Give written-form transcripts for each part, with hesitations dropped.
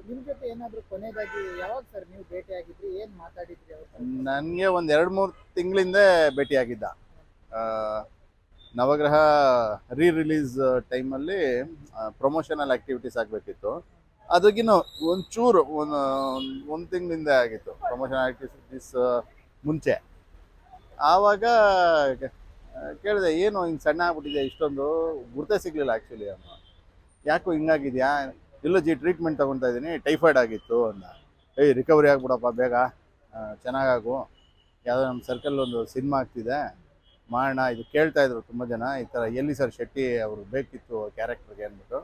ನಿಮ್ ಜೊತೆ ಏನಾದ್ರು ಕೊನೆಯದಾಗಿ ಯಾವಾಗ ಸರ್ ನೀವು ಭೇಟಿ ಆಗಿದ್ರಿ, ಏನ್ ಮಾತಾಡಿದ್ರಿ ಅವ್ರ? ನನಗೆ ಒಂದು 2-3 ತಿಂಗಳಿಂದ ಭೇಟಿಯಾಗಿದ್ದ. ಆ, ನವಗ್ರಹ ರಿಲೀಸ್ ಟೈಮಲ್ಲಿ ಪ್ರಮೋಷನಲ್ ಆಕ್ಟಿವಿಟೀಸ್ ಆಗಬೇಕಿತ್ತು. ಅದಕ್ಕಿನ್ನು ಒಂಚೂರು ಒಂದು ತಿಂಗಳಿಂದ ಆಗಿತ್ತು ಪ್ರಮೋಷನಲ್ ಆಕ್ಟಿವಿಟೀಸ್ ಮುಂಚೆ. ಆವಾಗ ಕೇಳಿದೆ, ಏನು ಹಿಂಗೆ ಸಣ್ಣ ಆಗ್ಬಿಟ್ಟಿದೆ ಇಷ್ಟೊಂದು, ಗುರ್ತೇ ಸಿಗಲಿಲ್ಲ ಆ್ಯಕ್ಚುಲಿ ಅವನು. ಯಾಕೋ ಹಿಂಗಾಗಿದೆಯಾ? ಇಲ್ಲ ಜಿ, ಟ್ರೀಟ್ಮೆಂಟ್ ತೊಗೊತಾ ಇದ್ದೀನಿ, ಟೈಫಾಯ್ಡ್ ಆಗಿತ್ತು ಅಂದ. ರಿಕವರಿ ಆಗ್ಬಿಡಪ್ಪ ಬೇಗ, ಚೆನ್ನಾಗಾಗು, ಯಾವುದೋ ನಮ್ಮ ಸರ್ಕಲ್ ಒಂದು ಸಿನಿಮಾ ಆಗ್ತಿದೆ ಮಾಡೋಣ. ಇದು ಕೇಳ್ತಾ ಇದ್ರು ತುಂಬ ಜನ, ಈ ಥರ ಎಲ್ಲಿ ಸರ್ ಶೆಟ್ಟಿ ಅವರು ಬೇಕಿತ್ತು ಕ್ಯಾರೆಕ್ಟರ್ಗೆ ಅಂದ್ಬಿಟ್ಟು.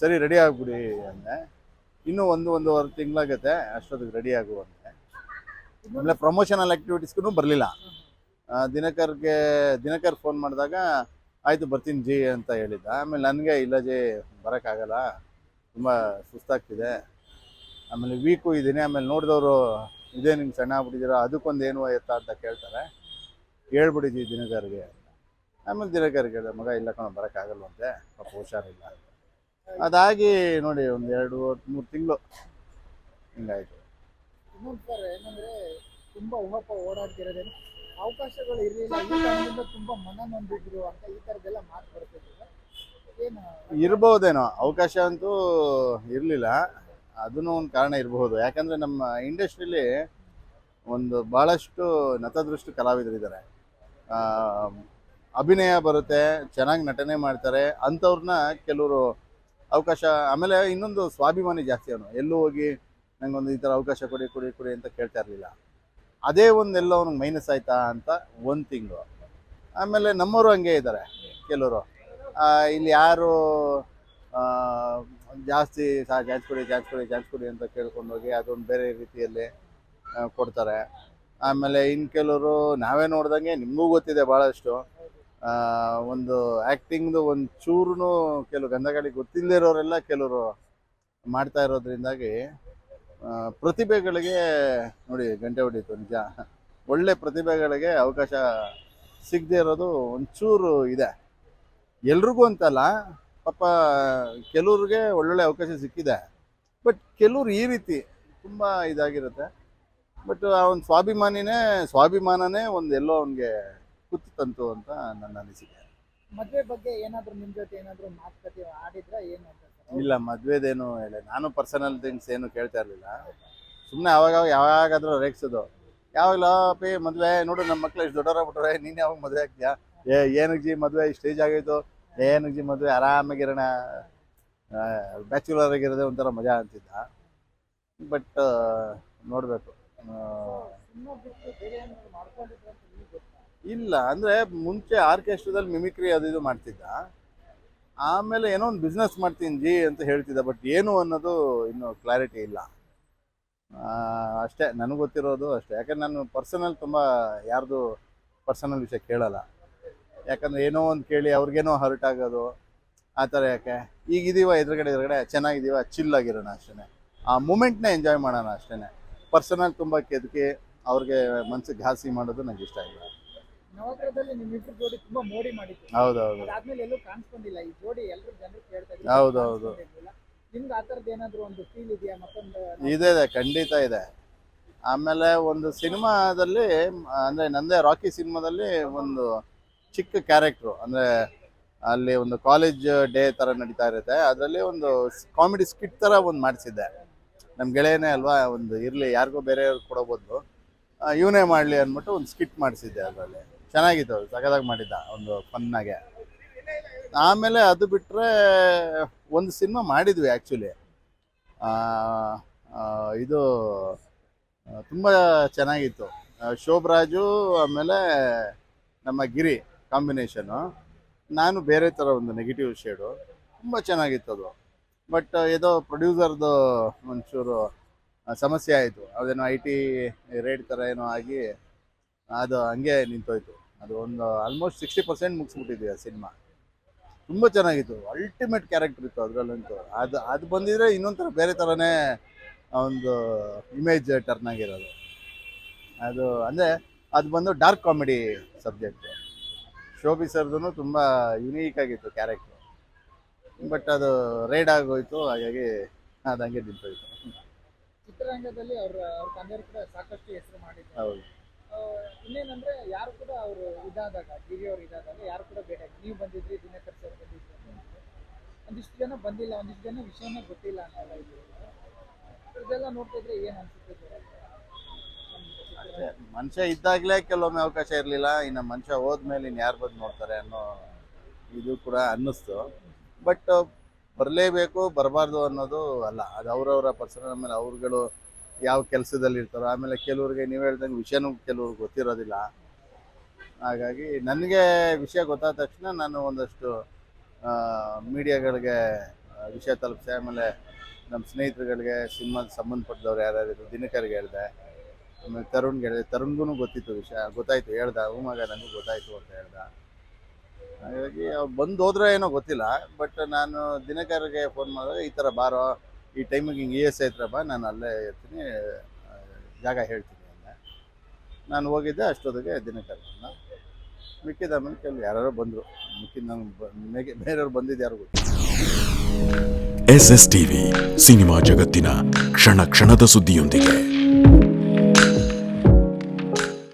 ಸರಿ ರೆಡಿ ಆಗ್ಬಿಡಿ ಅಂದೆ. ಇನ್ನೂ ಒಂದೂವರೆ ತಿಂಗಳಾಗತ್ತೆ, ಅಷ್ಟೊತ್ತಿಗೆ ರೆಡಿ ಆಗು ಅಂದೆ. ಆಮೇಲೆ ಪ್ರಮೋಷನಲ್ ಆ್ಯಕ್ಟಿವಿಟೀಸ್ಗೂ ಬರಲಿಲ್ಲ. ದಿನಕರ್ ಫೋನ್ ಮಾಡಿದಾಗ ಆಯಿತು ಬರ್ತೀನಿ ಜಿ ಅಂತ ಹೇಳಿದ್ದ. ಆಮೇಲೆ ನನಗೆ ಇಲ್ಲ ಜಿ ಬರೋಕ್ಕಾಗಲ್ಲ, ತುಂಬ ಸುಸ್ತಾಗ್ತಿದೆ, ಆಮೇಲೆ ವೀಕು ಇದ್ದೀನಿ. ಆಮೇಲೆ ನೋಡಿದವರು ಇದೇ ನಿಮ್ಗೆ ಸಣ್ಣ ಆಗ್ಬಿಟ್ಟಿದ್ದೀರಾ, ಅದಕ್ಕೊಂದು ಏನು ಎತ್ತ ಅಂತ ಕೇಳ್ತಾರೆ, ಹೇಳ್ಬಿಟ್ಟಿದ್ವಿ ದಿನಕರ್ಗೆ. ಆಮೇಲೆ ದಿನಕರ್ಗೆ ಹೇಳಿದೆ, ಮಗ ಇಲ್ಲ ಕಣ ಬರೋಕ್ಕಾಗಲ್ವಂತೆ, ಪಾಪ ಹುಷಾರಿಲ್ಲ. ಅದಾಗಿ ನೋಡಿ ಒಂದು 2-3 ತಿಂಗಳು ಹಿಂಗಾಯಿತು. ಇನ್ನೊಂದು ಸರ್ ಏನಂದ್ರೆ ತುಂಬಾ ಊಹಪ ಓಡಾಡ್ತಿರೋದೇನು ಅವಕಾಶಗಳು ಇರಲಿಲ್ಲ, ಈ ಕಾರಣದಿಂದ ತುಂಬಾ ಮನ ನೊಂದಿದ್ರು ಅಂತ ಈ ತರದೆಲ್ಲ ಮಾತು ಬರ್ತಿದ್ರು. ಏನು ಇರ್ಬೋದೇನೋ, ಅವಕಾಶ ಅಂತೂ ಇರಲಿಲ್ಲ, ಅದೂ ಒಂದು ಕಾರಣ ಇರಬಹುದು. ಯಾಕಂದರೆ ನಮ್ಮ ಇಂಡಸ್ಟ್ರೀಲಿ ಒಂದು ಭಾಳಷ್ಟು ನತದೃಷ್ಟ ಕಲಾವಿದರಿದ್ದಾರೆ. ಅಭಿನಯ ಬರುತ್ತೆ, ಚೆನ್ನಾಗಿ ನಟನೆ ಮಾಡ್ತಾರೆ, ಅಂಥವ್ರನ್ನ ಕೆಲವರು ಅವಕಾಶ. ಆಮೇಲೆ ಇನ್ನೊಂದು ಸ್ವಾಭಿಮಾನಿ ಜಾಸ್ತಿ ಅವನು. ಎಲ್ಲೂ ಹೋಗಿ ನಂಗೊಂದು ಈ ಥರ ಅವಕಾಶ ಕೊಡಿ ಕೊಡಿ ಕೊಡಿ ಅಂತ ಕೇಳ್ತಾ ಇರಲಿಲ್ಲ. ಅದೇ ಒಂದೆಲ್ಲೋ ಅವ್ನಿಗೆ ಮೈನಸ್ ಆಯ್ತಾ ಅಂತ ಒಂದು ತಿಂಗಳು. ಆಮೇಲೆ ನಮ್ಮವರು ಹಂಗೆ ಇದ್ದಾರೆ ಕೆಲವರು. ಇಲ್ಲಿ ಯಾರು ಜಾಸ್ತಿ ಚಾನ್ಸ್ ಕೊಡಿ ಅಂತ ಕೇಳ್ಕೊಂಡೋಗಿ ಅದೊಂದು ಬೇರೆ ರೀತಿಯಲ್ಲಿ ಕೊಡ್ತಾರೆ. ಆಮೇಲೆ ಇನ್ನು ಕೆಲವರು ನಾವೇ ನೋಡ್ದಂಗೆ, ನಿಮಗೂ ಗೊತ್ತಿದೆ ಭಾಳಷ್ಟು, ಒಂದು ಆ್ಯಕ್ಟಿಂಗ್ದು ಒಂದು ಚೂರು ಕೆಲವು ಗಂಧಗಾಳಿ ಗೊತ್ತಿಲ್ಲದೆ ಇರೋರೆಲ್ಲ ಕೆಲವರು ಮಾಡ್ತಾ ಇರೋದ್ರಿಂದಾಗಿ ಪ್ರತಿಭೆಗಳಿಗೆ ನೋಡಿ ಗಂಟೆ ಹೊಡೀತು. ನಿಜ, ಒಳ್ಳೆ ಪ್ರತಿಭೆಗಳಿಗೆ ಅವಕಾಶ ಸಿಗದೆ ಇರೋದು ಒಂಚೂರು ಇದೆ. ಎಲ್ರಿಗೂ ಅಂತಲ್ಲ, ಪಾಪ ಕೆಲವ್ರಿಗೆ ಒಳ್ಳೊಳ್ಳೆ ಅವಕಾಶ ಸಿಕ್ಕಿದೆ, ಬಟ್ ಕೆಲವ್ರು ಈ ರೀತಿ ತುಂಬ ಇದಾಗಿರುತ್ತೆ. ಬಟ್ ಅವನ ಸ್ವಾಭಿಮಾನನೇ ಒಂದು ಎಲ್ಲೋ ಅವನಿಗೆ ಕುತ್ತು ತಂತು ಅಂತ ನನ್ನ ಅನಿಸಿಕೆ. ಮದ್ವೆ ಬಗ್ಗೆ ಏನಾದ್ರು ನಿಮ್ ಜೊತೆ ಏನಾದ್ರು ಮಾತುಕತೆ ಆಡಿದ್ರ ಏನು ಅಂತ ಸರ್? ಇಲ್ಲ, ಮದ್ವೆದೇನು ಹೇಳಿ, ನಾನು ಪರ್ಸನಲ್ ಥಿಂಗ್ಸ್ ಏನು ಕೇಳ್ತಾ ಇರಲಿಲ್ಲ. ಸುಮ್ಮನೆ ಯಾವಾಗಾದ್ರೂ ರೇಗ್ಸೋದು. ಯಾವಾಗಲ ಪೇ ಮದುವೆ ನೋಡು, ನಮ್ಮ ಮಕ್ಳು ಇಷ್ಟು ದೊಡ್ಡವರಾಗ್ಬಿಟ್ರೆ, ನೀನು ಯಾವಾಗ ಮದುವೆ ಆಗ್ತೀಯಾ? ಏನಕ್ಕೆ ಜಿ ಮದುವೆ, ಇಷ್ಟು ಸ್ಟೇಜ್ ಆಗೈತು, ಏನಕ್ಕೆ ಜಿ ಮದುವೆ, ಆರಾಮಾಗಿರೋಣ, ಬ್ಯಾಚುಲರ್ ಆಗಿರೋದೇ ಒಂಥರ ಮಜಾ ಅಂತಿದ್ದ. ಬಟ್ ನೋಡಬೇಕು. ಇನ್ನೂ ಬಿಟ್ಟು ಬೇರೆ ಏನಾದ್ರು ಮಾಡ್ಕೊಂಡಿದ್ರು ಅಂತ ನಿಮ್ಗೆ ಗೊತ್ತಾ? ಇಲ್ಲ, ಅಂದರೆ ಮುಂಚೆ ಆರ್ಕೆಸ್ಟ್ರಾದಲ್ಲಿ ಮಿಮಿಕ್ರಿ ಅದು ಇದು ಮಾಡ್ತಿದ್ದ. ಆಮೇಲೆ ಏನೋ ಒಂದು ಬಿಸ್ನೆಸ್ ಮಾಡ್ತೀನಿ ಜಿ ಅಂತ ಹೇಳ್ತಿದ್ದ, ಬಟ್ ಏನು ಅನ್ನೋದು ಇನ್ನೂ ಕ್ಲಾರಿಟಿ ಇಲ್ಲ. ಅಷ್ಟೇ ನನಗೆ ಗೊತ್ತಿರೋದು ಅಷ್ಟೇ. ಯಾಕಂದ್ರೆ ನಾನು ಪರ್ಸನಲ್ ತುಂಬ ಯಾರ್ದು ಪರ್ಸನಲ್ ವಿಷಯ ಕೇಳಲ್ಲ. ಯಾಕಂದರೆ ಏನೋ ಒಂದು ಕೇಳಿ ಅವ್ರಿಗೇನೋ ಹರ್ಟ್ ಆಗೋದು ಆ ಥರ. ಯಾಕೆ ಈಗಿದ್ದೀವ ಎದುರುಗಡೆ ಚೆನ್ನಾಗಿದ್ದೀವ, ಚಿಲ್ಲಾಗಿರೋಣ ಅಷ್ಟೇ, ಆ ಮೂಮೆಂಟ್ನೇ ಎಂಜಾಯ್ ಮಾಡೋಣ ಅಷ್ಟೇ. ಪರ್ಸನಲ್ ತುಂಬ ಕೆದಕಿ ಅವ್ರಿಗೆ ಮನ್ಸಿಗೆ ಘಾಸಿ ಮಾಡೋದು ನನಗೆ ಇಷ್ಟ ಇಲ್ಲ. ನವಗ್ರಹದಲ್ಲಿ ನಿಮ್ಮಿಬ್ರು ಜೋಡಿ ತುಂಬಾ ಮೋಡಿ ಮಾಡಿದ್ರು, ಹೌದೌದು, ಅದಾದ್ಮೇಲೆ ಎಲ್ಲೂ ಕಾಣಿಸ್ಕೊಂಡಿಲ್ಲ ಈ ಜೋಡಿ. ಎಲ್ಲರೂ ಜನರು ಕೇಳ್ತಾ ಇದ್ರು, ಹೌದೌದು. ಕಾಣಿಸ್ಕೊಂಡಿರ್ಲಿಲ್ಲ. ನಿಮ್ಗೆ ಆ ಥರದ್ದು ಏನಾದ್ರು ಒಂದು ಫೀಲ್ ಇದೆಯಾ? ಮತ್ತೊಂದು ಇದೆ, ಖಂಡಿತ ಇದೆ. ಆಮೇಲೆ ಒಂದು ಸಿನಿಮಾದಲ್ಲಿ, ಅಂದರೆ ನಂದೇ ರಾಕಿ ಸಿನಿಮಾದಲ್ಲಿ ಒಂದು ಚಿಕ್ಕ ಕ್ಯಾರೆಕ್ಟ್ರು, ಅಂದರೆ ಅಲ್ಲಿ ಒಂದು ಕಾಲೇಜ್ ಡೇ ಥರ ನಡೀತಾ ಇರುತ್ತೆ, ಅದರಲ್ಲಿ ಒಂದು ಕಾಮಿಡಿ ಸ್ಕಿಟ್ ಥರ ಒಂದು ಮಾಡಿಸಿದ್ದೆ. ನಮ್ಮ ಗೆಳೆಯನೇ ಅಲ್ವಾ, ಒಂದು ಇರಲಿ, ಯಾರಿಗೂ ಬೇರೆಯವ್ರಿಗೆ ಕೊಡೋ ಬದಲು ಇವನೇ ಮಾಡಲಿ ಅಂದ್ಬಿಟ್ಟು ಒಂದು ಸ್ಕಿಟ್ ಮಾಡಿಸಿದ್ದೆ. ಅದರಲ್ಲಿ ಚೆನ್ನಾಗಿತ್ತು, ಸಖತ್ತಾಗಿ ಮಾಡಿದ್ದ, ಒಂದು ಫನ್ನಾಗೆ. ಆಮೇಲೆ ಅದು ಬಿಟ್ಟರೆ ಒಂದು ಸಿನಿಮಾ ಮಾಡಿದ್ವಿ ಆ್ಯಕ್ಚುಲಿ, ಇದು ತುಂಬ ಚೆನ್ನಾಗಿತ್ತು. ಶೋಭರಾಜು ಆಮೇಲೆ ನಮ್ಮ ಗಿರಿ ಕಾಂಬಿನೇಷನು. ನಾನು ಬೇರೆ ಥರ ಒಂದು ನೆಗೆಟಿವ್ ಶೇಡು, ತುಂಬ ಚೆನ್ನಾಗಿತ್ತು ಅದು. ಬಟ್ ಏನೋ ಪ್ರೊಡ್ಯೂಸರ್ದು ಒಂಚೂರು ಸಮಸ್ಯೆ ಆಯಿತು. ಅದೇನೋ IT ರೇಟ್ ಥರ ಏನೋ ಆಗಿ ಅದು ಹಂಗೆ ನಿಂತೋಯ್ತು. ಅದು ಒಂದು ಆಲ್ಮೋಸ್ಟ್ 60% ಮುಗಿಸ್ಬಿಟ್ಟಿದ್ವಿ ಆ ಸಿನಿಮಾ. ತುಂಬ ಚೆನ್ನಾಗಿತ್ತು, ಅಲ್ಟಿಮೇಟ್ ಕ್ಯಾರೆಕ್ಟರ್ ಇತ್ತು ಅದರಲ್ಲಂತೂ. ಅದು ಬಂದಿದ್ರೆ ಇನ್ನೊಂಥರ ಬೇರೆ ಥರನೇ ಒಂದು ಇಮೇಜ್ ಟರ್ನ್ ಆಗಿರೋದು. ಅದು ಅಂದರೆ ಅದು ಬಂದು ಡಾರ್ಕ್ ಕಾಮಿಡಿ ಸಬ್ಜೆಕ್ಟು. ಶೋಭಿ ಸರ್ದು ತುಂಬ ಯುನೀಕ್ ಆಗಿತ್ತು ಕ್ಯಾರೆಕ್ಟ್ರು, ಬಟ್ ಅದು ರೈಡ್ ಆಗೋಯ್ತು. ಹಾಗಾಗಿ ಅದು ಹಂಗೆ ನಿಂತೋಯ್ತು. ಚಿತ್ರರಂಗದಲ್ಲಿ ಅವ್ರ ತಂದೆಯವರು ಕೂಡ ಸಾಕಷ್ಟು ಹೆಸರು ಮಾಡಿದ್ದಾರೆ. ಹೌದು. ಇನ್ನೇನಂದ್ರೆ ಯಾರು ಕೂಡ ಅವರು ಇದಾದಾಗ ಗಿರಿ ಅವರು ಇದಾದಾಗ ಯಾರು ಕೂಡ ಬೇಡ, ನೀವು ಬಂದಿದ್ರಿ, ದಿನಕರ್ ಸರ್ ಬಂದಿದ್ರು ಅಂತ ಹೇಳಿದ್ರು. ಒಂದಿಷ್ಟು ಜನ ಬಂದಿಲ್ಲ, ಒಂದಿಷ್ಟು ಜನ ವಿಷಯನೇ ಗೊತ್ತಿಲ್ಲ ಅಂತೆಲ್ಲ ಇದ್ರು. ಇದೆಲ್ಲ ನೋಡ್ತಾ ಇದ್ರೆ ಏನ್ ಅನ್ಸುತ್ತೆ ಸರ್? ಅಷ್ಟೇ, ಮನುಷ್ಯ ಇದ್ದಾಗಲೇ ಕೆಲವೊಮ್ಮೆ ಅವಕಾಶ ಇರಲಿಲ್ಲ, ಇನ್ನು ಮನುಷ್ಯ ಹೋದ್ಮೇಲೆ ಇನ್ನು ಯಾರು ಬಂದು ನೋಡ್ತಾರೆ ಅನ್ನೋ ಇದು ಕೂಡ ಅನ್ನಿಸ್ತು. ಬಟ್ ಬರಲೇಬೇಕು ಬರಬಾರ್ದು ಅನ್ನೋದು ಅಲ್ಲ, ಅದು ಅವ್ರವರ ಪರ್ಸನಲ್ ಮೇಲೆ ಅವ್ರುಗಳು ಯಾವ ಕೆಲಸದಲ್ಲಿ ಇರ್ತಾರೋ. ಆಮೇಲೆ ಕೆಲವ್ರಿಗೆ ನೀವು ಹೇಳ್ದಂಗೆ ವಿಷಯನೂ ಕೆಲವ್ರಿಗೆ ಗೊತ್ತಿರೋದಿಲ್ಲ. ಹಾಗಾಗಿ ನನಗೆ ವಿಷಯ ಗೊತ್ತಾದ ತಕ್ಷಣ ನಾನು ಒಂದಷ್ಟು ಮೀಡಿಯಾಗಳಿಗೆ ವಿಷಯ ತಲುಪಿಸಿ, ಆಮೇಲೆ ನಮ್ಮ ಸ್ನೇಹಿತರುಗಳಿಗೆ, ಸಿನಿಮಾದ ಸಂಬಂಧಪಟ್ಟದವ್ರು ಯಾರ್ಯಾರಿದ್ರು ದಿನಕರ್ಗೆ ಹೇಳಿದೆ, ಆಮೇಲೆ ತರುಣ್ಗೆ ಹೇಳಿದೆ. ತರುಣ್ಗೂ ಗೊತ್ತಿತ್ತು ವಿಷಯ, ಗೊತ್ತಾಯಿತು, ಹೇಳ್ದ ಮಗ ನನಗೂ ಗೊತ್ತಾಯಿತು ಅಂತ ಹೇಳ್ದ. ಹಾಗಾಗಿ ಅವ್ರು ಬಂದು ಹೋದ್ರೆ ಏನೋ ಗೊತ್ತಿಲ್ಲ, ಬಟ್ ನಾನು ದಿನಕರ್ಗೆ ಫೋನ್ ಮಾಡಿದಾಗ ಈ ಥರ ಬಾರೋ, ಈ ಟೈಮಿಗೆ ಹಿಂಗೆ ESI ಹತ್ರ ಬಾ, ನಾನು ಅಲ್ಲೇ ಇರ್ತೀನಿ, ಜಾಗ ಹೇಳ್ತೀನಿ ಅಂದೆ. ನಾನು ಹೋಗಿದ್ದೆ, ಅಷ್ಟೊತ್ತಿಗೆ ದಿನಕರ್ ಬಂದ. ಮಿಕ್ಕಿದ ಆಮೇಲೆ ಕೆಲವು ಯಾರು ಬಂದರು, ಮಿಕ್ಕಿದ ನಂಗೆ ಬೇರೆಯವ್ರು ಬಂದಿದ್ದು ಯಾರು ಗೊತ್ತಿಲ್ಲ. SSTV ಸಿನಿಮಾ ಜಗತ್ತಿನ ಕ್ಷಣ ಕ್ಷಣದ ಸುದ್ದಿಯೊಂದಿಗೆ.